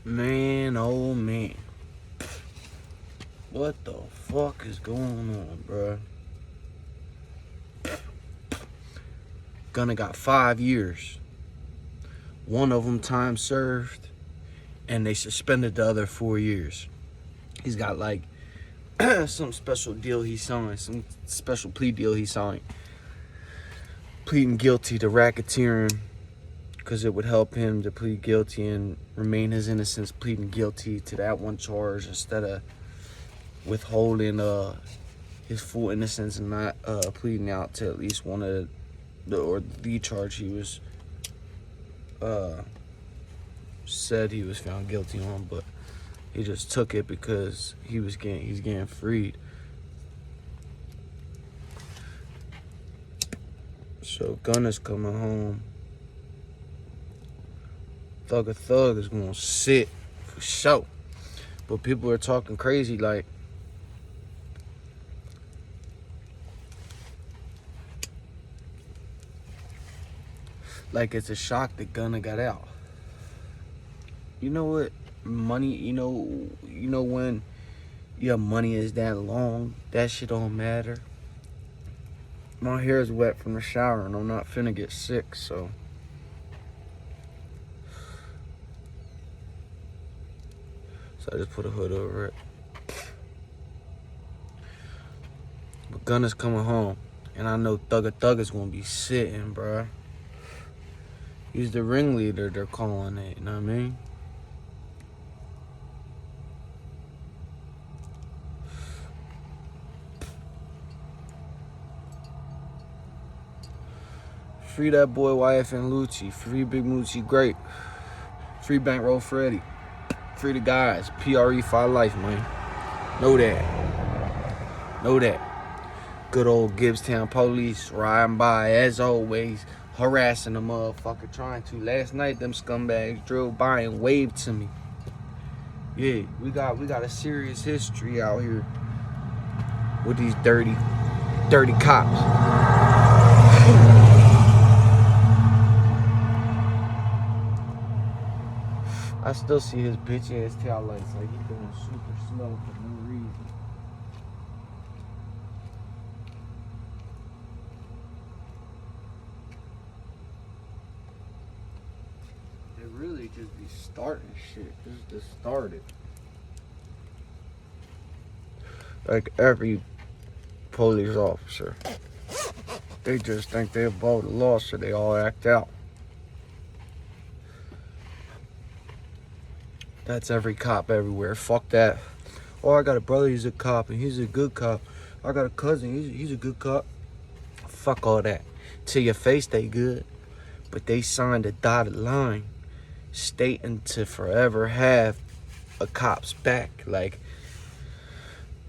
Man, oh man. What the fuck is going on, bro? Gunna got 5 years. One of them time served, and they suspended the other 4 years. He's got like some special deal he signed, some special plea deal he signed. Pleading guilty to racketeering because it would help him to plead guilty and remain his innocence, pleading guilty to that one charge instead of withholding his full innocence and not pleading out to at least one of the charge he was said he was found guilty on, but he just took it because he's getting freed. So Gunna's coming home. Thug is gonna sit for sure. But people are talking crazy like it's a shock that Gunna got out. You know what? Money, you know when your money is that long, that shit don't matter. My hair is wet from the shower and I'm not finna get sick, so I just put a hood over it. But Gunna's coming home, and I know Thug is gonna be sitting, bruh. He's the ringleader, they're calling it, you know what I mean? Free that boy Y.F.N. Lucci. Free Big Moochie Great. Free Bankroll Freddy. Free the guys. PRE for life, man. Know that. Good old Gibbstown police riding by as always, harassing the motherfucker, trying to. Last night, them scumbags drove by and waved to me. Yeah, we got a serious history out here with these dirty cops. I still see his bitch ass tail lights like he's going super slow for no reason. They really just be starting shit. Just started. Like every police officer, they just think they're above the law, so they all act out. That's every cop everywhere. Fuck that. Oh, I got a brother, he's a cop, and he's a good cop. I got a cousin, he's a good cop. Fuck all that. To your face, they good. But they signed a dotted line stating to forever have a cop's back. Like,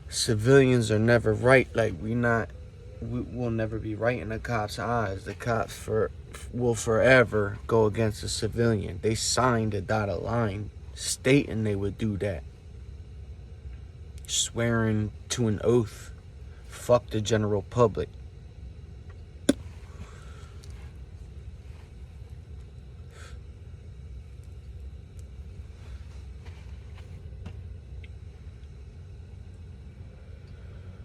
civilians are never right. Like, we'll never be right in the cops' eyes. The cops will forever go against a civilian. They signed a dotted line stating they would do that. Swearing to an oath. Fuck the general public.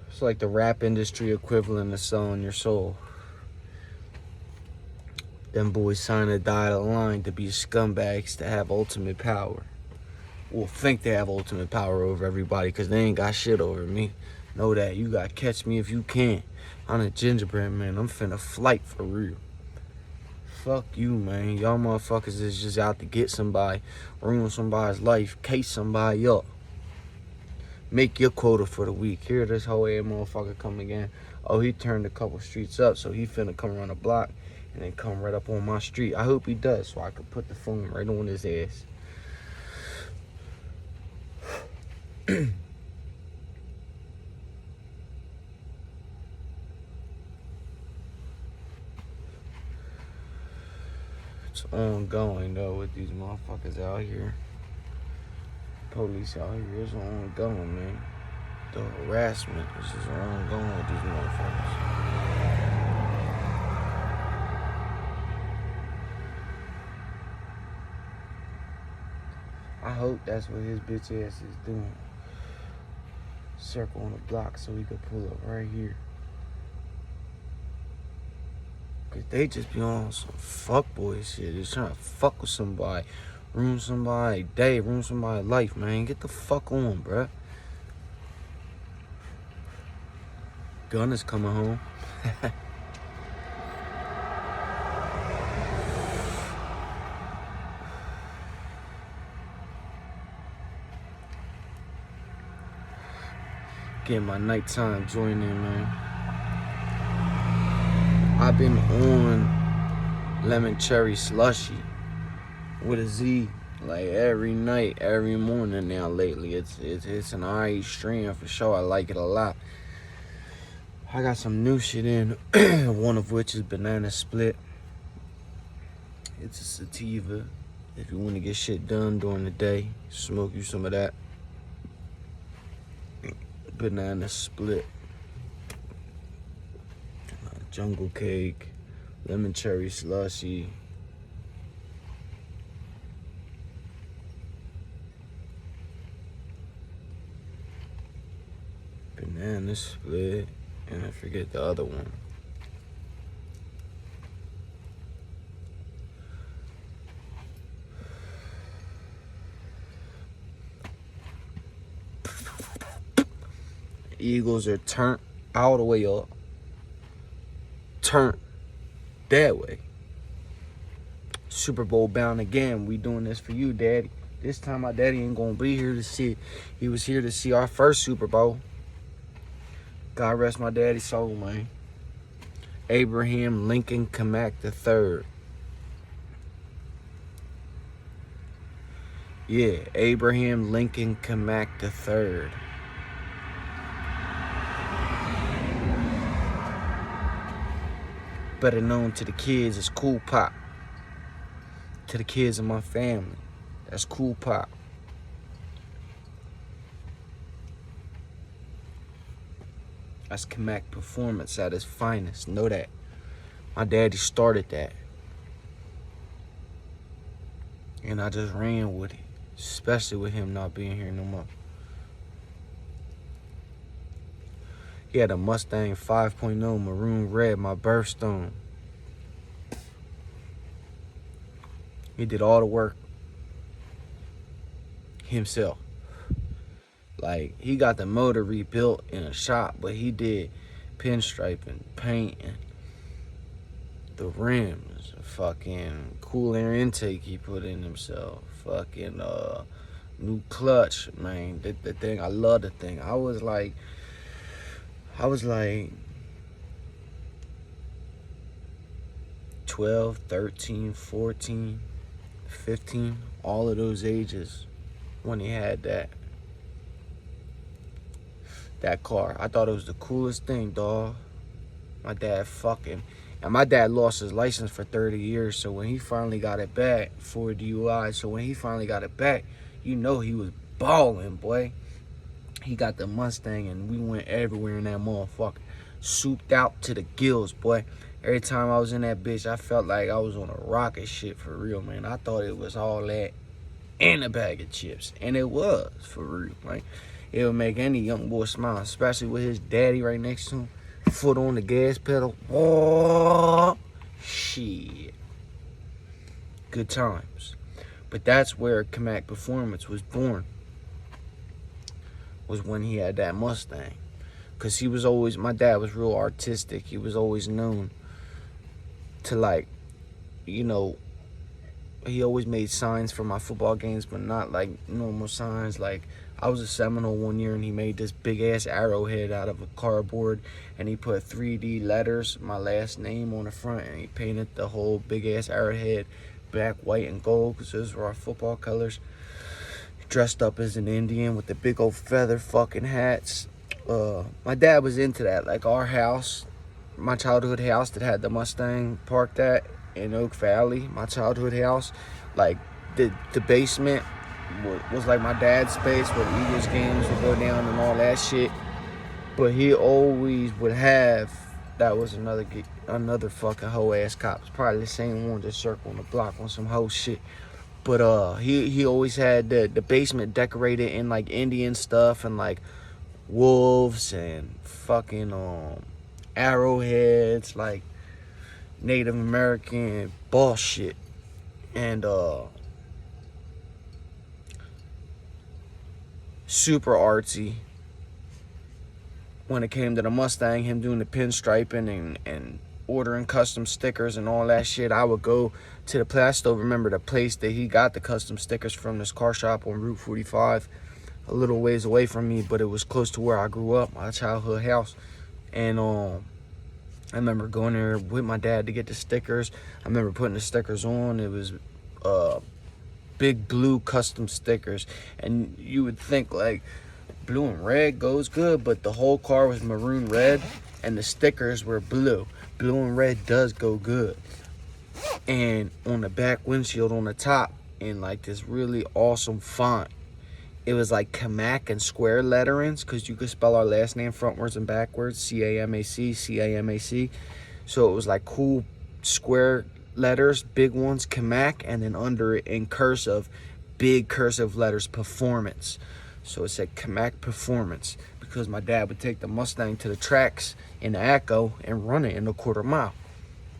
It's like the rap industry equivalent of selling your soul. Them boys signed a dotted line to be scumbags to have ultimate power. Well, think they have ultimate power over everybody because they ain't got shit over me. Know that. You got to catch me if you can. I'm a gingerbread man. I'm finna flight for real. Fuck you, man. Y'all motherfuckers is just out to get somebody, ruin somebody's life, case somebody up. Make your quota for the week. Here this whole ass motherfucker come again. Oh, he turned a couple streets up, so he finna come around the block and then come right up on my street. I hope he does, so I could put the phone right on his ass. It's ongoing though with these motherfuckers out here. Police out here is ongoing, man. The harassment is just ongoing with these motherfuckers. I hope hope that's what his bitch ass is doing. Circle on the block so he could pull up right here. Cause they just be on some fuckboy shit. Just trying to fuck with somebody. Ruin somebody's day, ruin somebody's life, man. Get the fuck on, bruh. Gun is coming home. Getting my nighttime joint in, man. I've been on lemon cherry slushy with a Z like every night, every morning now lately. It's an alright stream for sure. I like it a lot. I got some new shit in, one of which is banana split. It's a sativa. If you want to get shit done during the day, smoke you some of that. Banana split, jungle cake, lemon cherry slushy, banana split, and I forget the other one. Eagles are turned all the way up. Turned that way. Super Bowl bound again. We doing this for you, Daddy. This time my daddy ain't gonna be here to see it. He was here to see our first Super Bowl. God rest my daddy's soul, man. Abraham Lincoln Kamak III. Yeah, Abraham Lincoln Kamak III. Better known to the kids as Cool Pop. To the kids of my family, that's Cool Pop. That's Kamak Performance at its finest. Know that. My daddy started that. And I just ran with it. Especially with him not being here no more. He had a Mustang 5.0 maroon red, my birthstone. He did all the work himself. Like, he got the motor rebuilt in a shop, but he did pinstriping, painting, the rims, fucking cool air intake he put in himself, fucking new clutch, man. The thing, I love the thing. I was like 12, 13, 14, 15, all of those ages when he had that car. I thought it was the coolest thing, dawg. My dad lost his license for 30 years, so when he finally got it back for DUI, you know he was balling, boy. He got the Mustang and we went everywhere in that motherfucker. Souped out to the gills, boy. Every time I was in that bitch, I felt like I was on a rocket ship for real, man. I thought it was all that and a bag of chips. And it was, for real, like. It would make any young boy smile, especially with his daddy right next to him. Foot on the gas pedal. Oh, shit. Good times. But that's where Kamak Performance was born. Was when he had that Mustang. Because he was always, my dad was real artistic. He was always known to, like, you know, he always made signs for my football games, but not like normal signs. Like, I was a Seminole one year and he made this big ass arrowhead out of a cardboard and he put 3D letters, my last name on the front, and he painted the whole big ass arrowhead black, white, and gold because those were our football colors. Dressed up as an Indian with the big old feather fucking hats. My dad was into that. Like, our house, my childhood house that had the Mustang parked at in Oak Valley, my childhood house, like the basement was like my dad's space where Eagles games would go down and all that shit. But he always would have, that was another fucking hoe ass cop. It's probably the same one just circling the block on some hoe shit. But he always had the basement decorated in like Indian stuff and like wolves and fucking arrowheads, like Native American bullshit. And super artsy when it came to the Mustang, him doing the pinstriping and ordering custom stickers and all that shit. I would go to the place. I still remember the place that he got the custom stickers from, this car shop on Route 45, a little ways away from me, but it was close to where I grew up, my childhood house. And I remember going there with my dad to get the stickers. I remember putting the stickers on. It was big blue custom stickers, and you would think like blue and red goes good, but the whole car was maroon red and the stickers were blue. Blue and red does go good. And on the back windshield on the top, in like this really awesome font, it was like Camac and square letterings, because you could spell our last name frontwards and backwards, C-A-M-A-C, C-A-M-A-C. So it was like cool square letters, big ones, Camac, and then under it in cursive, big cursive letters, Performance. So it said Camac Performance, because my dad would take the Mustang to the tracks in the Echo and run it in a quarter mile.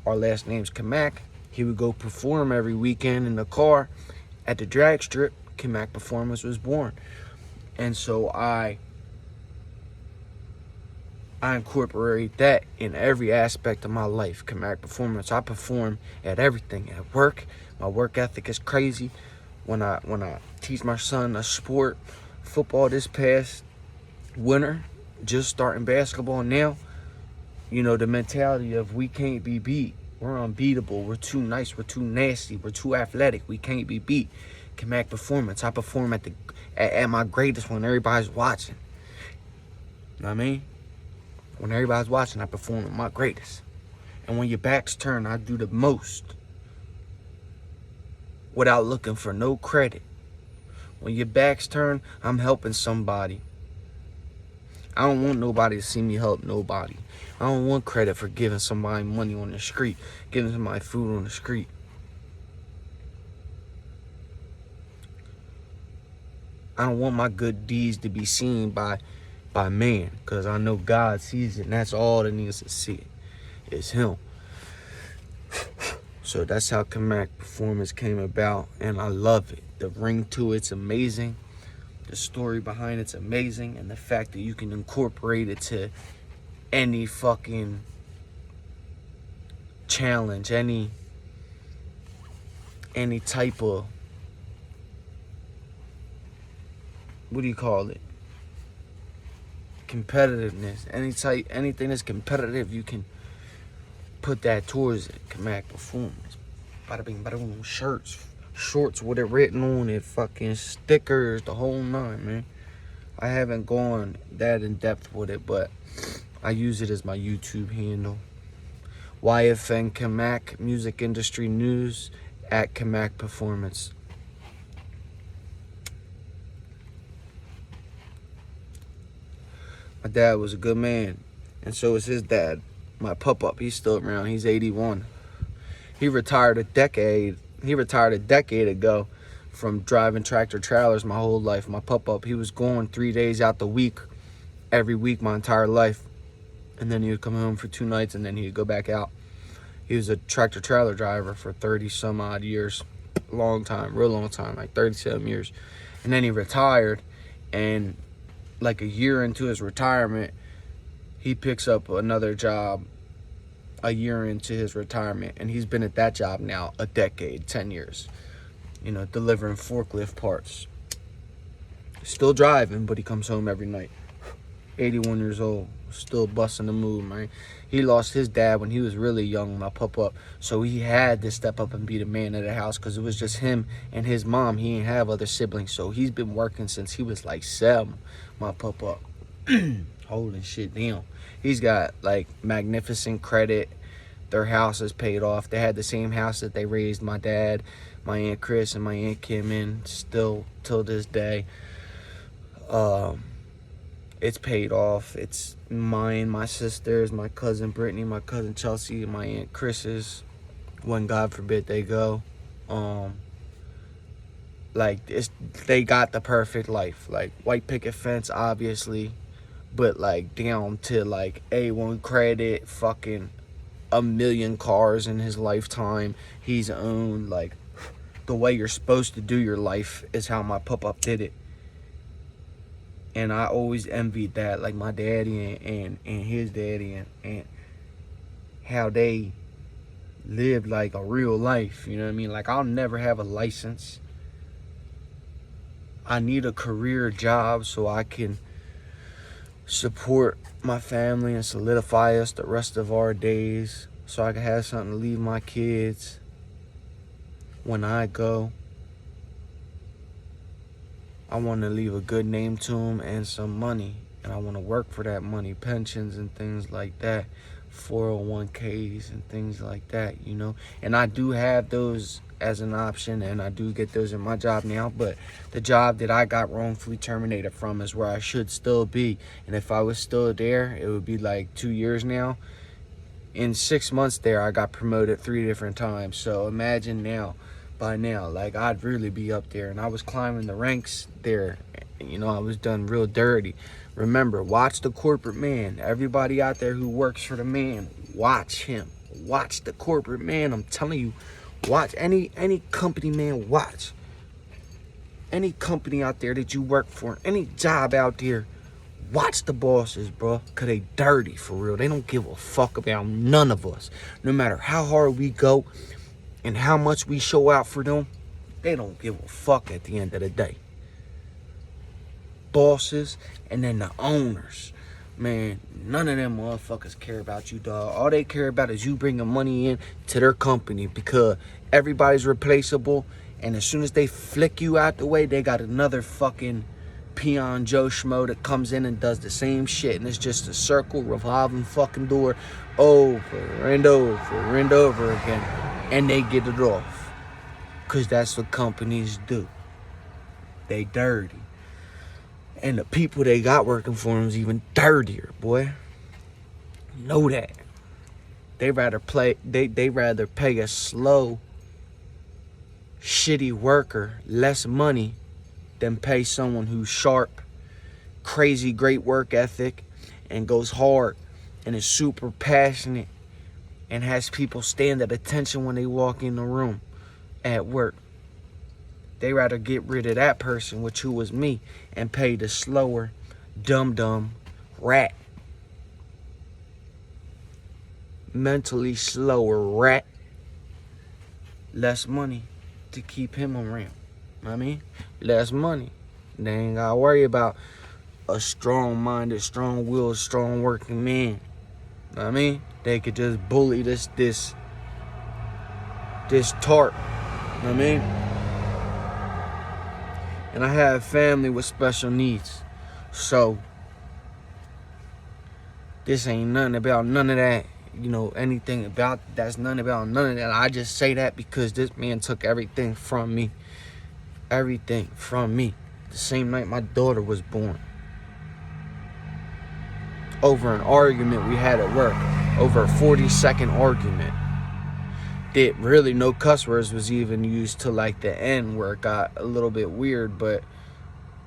Our last name's Camac. He would go perform every weekend in the car at the drag strip. Camac Performance was born. And so I incorporate that in every aspect of my life. Camac Performance. I perform at everything. At work, my work ethic is crazy. When I teach my son a sport, football this past winter, just starting basketball now, you know, the mentality of we can't be beat. We're unbeatable. We're too nice. We're too nasty. We're too athletic. We can't be beat. Camac Performance. I perform at my greatest when everybody's watching. You know what I mean? When everybody's watching, I perform at my greatest. And when your back's turned, I do the most without looking for no credit. When your back's turned, I'm helping somebody. I don't want nobody to see me help nobody. I don't want credit for giving somebody money on the street, giving somebody food on the street. I don't want my good deeds to be seen by man, because I know God sees it, and that's all that needs to see it. It's him. So that's how Camac Performance came about, and I love it. The ring to it's amazing. The story behind it's amazing, and the fact that you can incorporate it to any fucking challenge, any type of, what do you call it? Competitiveness. Anything that's competitive, you can put that towards it. Camac Performance. Bada bing, bada boom. Shorts with it written on it, fucking stickers, the whole nine, man. I haven't gone that in depth with it, but I use it as my YouTube handle. Y.F.N. Camac, music industry news at Camac Performance. My dad was a good man, and so is his dad. My pup-up, he's still around. He's 81. He retired a decade ago from driving tractor trailers my whole life. My pup-up, he was gone 3 days out the week, every week my entire life. And then he would come home for 2 nights, and then he'd go back out. He was a tractor trailer driver for 30 some odd years. Long time, real long time, like 37 years. And then he retired, and like a year into his retirement, he picks up another job a year into his retirement, and he's been at that job now a decade, 10 years, you know, delivering forklift parts. Still driving, but he comes home every night. 81 years old, still busting the move, man. He lost his dad when he was really young, my pup-up, so he had to step up and be the man of the house, because it was just him and his mom. He didn't have other siblings, so he's been working since he was like 7, my pup-up. Holding shit down. He's got like magnificent credit. Their house is paid off. They had the same house that they raised my dad, my Aunt Chris, and my Aunt Kim in, still till this day. It's paid off. It's mine, my sister's, my cousin Brittany, my cousin Chelsea, and my Aunt Chris's, when God forbid they go. Like, they got the perfect life. Like, white picket fence, obviously, but like down to like A1 credit, fucking a million cars in his lifetime. He's owned, like, the way you're supposed to do your life is how my pop-up did it. And I always envied that, like my daddy and his daddy, and how they lived like a real life. You know what I mean? Like, I'll never have a license. I need a career job so I can support my family and solidify us the rest of our days, so I can have something to leave my kids when I go. I want to leave a good name to them and some money, and I want to work for that money, pensions and things like that, 401ks and things like that, you know. And I do have those as an option, and I do get those in my job now, but the job that I got wrongfully terminated from is where I should still be. And if I was still there, it would be like 2 years now. In 6 months there, I got promoted 3 different times. So imagine now, by now, like, I'd really be up there, and I was climbing the ranks there. You know, I was done real dirty. Remember, watch the corporate man. Everybody out there who works for the man, watch him. Watch the corporate man. I'm telling you, watch any company, man. Watch any company out there that you work for, any job out there. Watch the bosses, bro, because they dirty, for real. They don't give a fuck about none of us. No matter how hard we go and how much we show out for them, they don't give a fuck at the end of the day. Bosses, and then the owners. Man, none of them motherfuckers care about you, dog. All they care about is you bringing money in to their company, because everybody's replaceable, and as soon as they flick you out the way, they got another fucking peon Joe Schmo that comes in and does the same shit, and it's just a circle, revolving fucking door, over and over and over again, and they get it off, because that's what companies do. They dirty. And the people they got working for them is even dirtier, boy. Know that. They rather pay a slow, shitty worker less money than pay someone who's sharp, crazy great work ethic, and goes hard and is super passionate and has people stand at attention when they walk in the room at work. They rather get rid of that person, who was me, and pay the slower, dumb rat. Mentally slower rat. Less money to keep him around. I mean, less money. They ain't gotta worry about a strong-minded, strong-willed, strong-working man. I mean, they could just bully this tart. I mean, and I have family with special needs, so this ain't nothing about none of that. You know, anything about that's none about none of that. I just say that because this man took everything from me. Everything from me. The same night my daughter was born. Over an argument we had at work. Over a 40-second argument. That really no cuss words was even used till like the end, where it got a little bit weird, but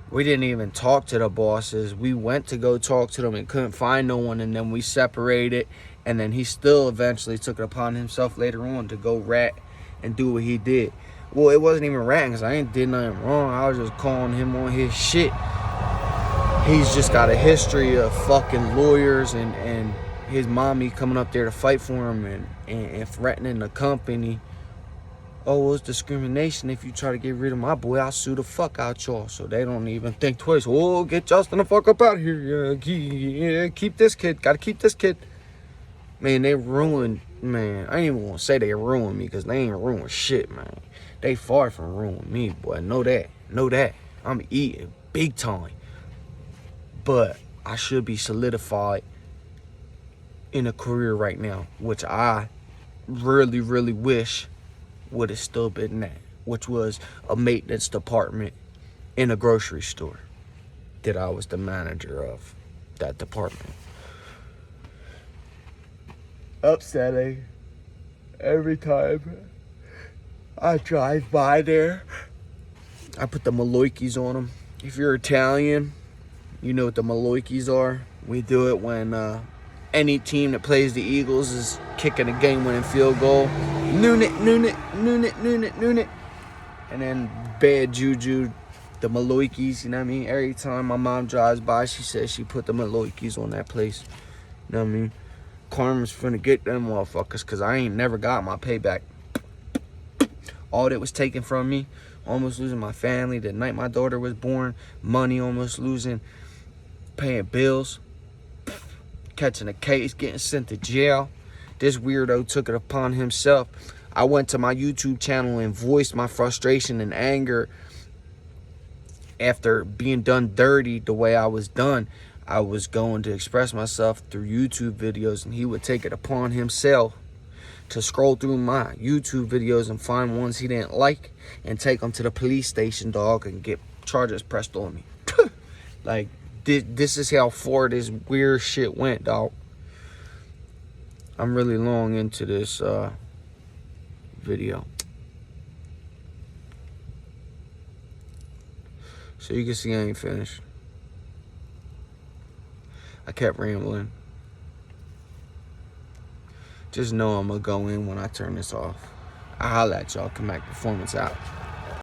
we didn't even talk to the bosses. We went to go talk to them and couldn't find no one, and then we separated, and then he still eventually took it upon himself later on to go rat and do what he did. Well, it wasn't even ratting, because I ain't did nothing wrong. I was just calling him on his shit. He's just got a history of fucking lawyers and his mommy coming up there to fight for him and threatening the company. Oh, well, it's discrimination. If you try to get rid of my boy, I'll sue the fuck out y'all. So they don't even think twice. Oh, get Justin the fuck up out of here. Yeah, keep this kid. Gotta keep this kid. Man, they ruined, man. I ain't even want to say they ruined me, because they ain't ruined shit, man. They far from ruining me, boy. Know that. Know that. I'm eating big time. But I should be solidified in a career right now, which I really, really wish would have still been that, which was a maintenance department in a grocery store that I was the manager of that department. Upsetting every time I drive by there. I put the Maloikis on them. If you're Italian, you know what the Maloikis are. We do it when any team that plays the Eagles is kicking a game-winning field goal. Noon it. And then bad juju, the Maloikis, you know what I mean? Every time my mom drives by, she says she put the Maloikis on that place. You know what I mean? Karma's finna get them motherfuckers, because I ain't never got my payback. All that was taken from me, almost losing my family the night my daughter was born, money almost losing, paying bills, catching a case, getting sent to jail. This weirdo took it upon himself. I went to my YouTube channel and voiced my frustration and anger after being done dirty the way I was done. I was going to express myself through YouTube videos, and he would take it upon himself to scroll through my YouTube videos and find ones he didn't like and take them to the police station, dog, and get charges pressed on me. Like, this is how far this weird shit went, dog. I'm really long into this video. So you can see I ain't finished. I kept rambling. Just know I'm gonna go in when I turn this off. I'll holla at y'all. Come back, performance out.